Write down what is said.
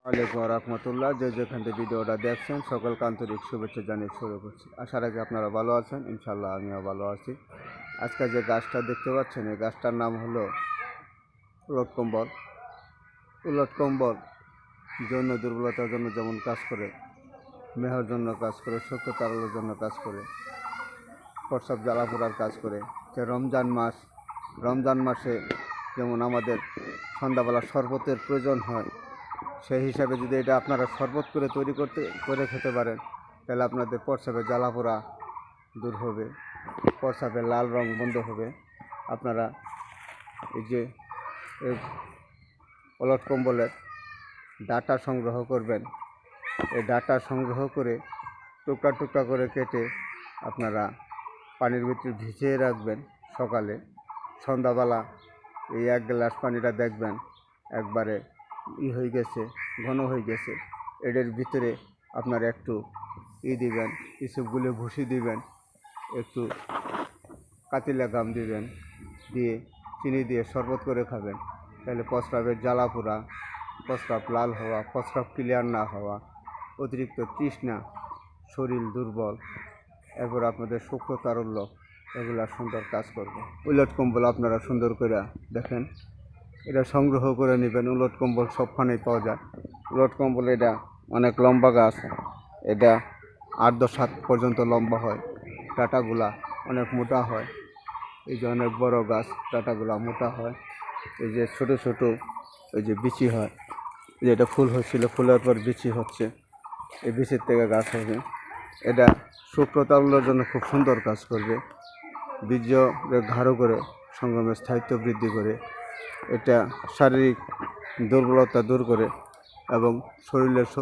ওয়ালাইকুম রহমতুল্লাহ। যে যেখান থেকে ভিডিওটা দেখছেন সকলকে আন্তরিক শুভেচ্ছা জানিয়ে শুরু করছি। আশা রাখি আপনারা ভালো আছেন, ইনশাল্লাহ আমিও ভালো আছি। আজকে যে গাছটা দেখতে পাচ্ছেন এই গাছটার নাম হলো উলট কম্বল। উলট কম্বল যৌন দুর্বলতার জন্য যেমন কাজ করে, মেহর জন্য কাজ করে, শক্ত তারলের জন্য কাজ করে, প্রস্রাব জ্বালা পোড়ার কাজ করে। যে রমজান মাসে যেমন আমাদের সন্ধ্যাবেলা শরবতের প্রয়োজন হয়, সেই হিসাবে যদি এটা আপনারা শরবত করে তৈরি করে খেতে পারেন, তাহলে আপনাদের প্রস্রাবের জ্বালা পোড়া দূর হবে, প্রস্রাবের লাল রং বন্ধ হবে। আপনারা এই যে এই উলট কম্বলের ডাটা সংগ্রহ করবেন। এই ডাটা সংগ্রহ করে টুকরা টুকরা করে কেটে আপনারা পানির ভিতরে ভিজিয়ে রাখবেন। সকালে সন্ধ্যাবেলা এই 1 গ্লাস পানিটা দেখবেন একবারে হয়ে গেছে, ঘন হয়ে গেছে। এটার ভিতরে আপনারা একটু দিবেন, কিছুগুলো ভুসি দিবেন, একটু কাতিলা গাম দিবেন, দিয়ে চিনি দিয়ে শরবত করে খাবেন। তাহলে প্রস্রাবের জ্বালা পোড়া, প্রস্রাব লাল হওয়া, প্রস্রাব ক্লিয়ার না হওয়া, অতিরিক্ত তৃষ্ণা, শরীর দুর্বল, এরপর আপনাদের সূক্ষ্ম তারল্য, এগুলা সুন্দর কাজ করবে। উলট কম্বল আপনারা সুন্দর করে দেখেন, এটা সংগ্রহ করে নেবেন। উলট কম্বল সবখানেই পাওয়া যায়। উলট কম্বল এটা অনেক লম্বা গাছ, এটা 8-10 হাত পর্যন্ত লম্বা হয়। ডাটাগুলা অনেক মোটা হয়। এই যে অনেক বড় গাছ, ডাটাগুলা মোটা হয়। এই যে ছোট ছোট এই যে বিচি হয়, যে এটা ফুল হচ্ছিল, ফুলের পর বিচি হচ্ছে, এই বিচির থেকে গাছ হবে। এটা সুপ্রতারণের জন্য খুব সুন্দর কাজ করবে। বীর্য গাঢ় করে সঙ্গমের স্থায়িত্ব বৃদ্ধি করে, এটা শারীরিক দুর্বলতা দূর করে এবং শরীরের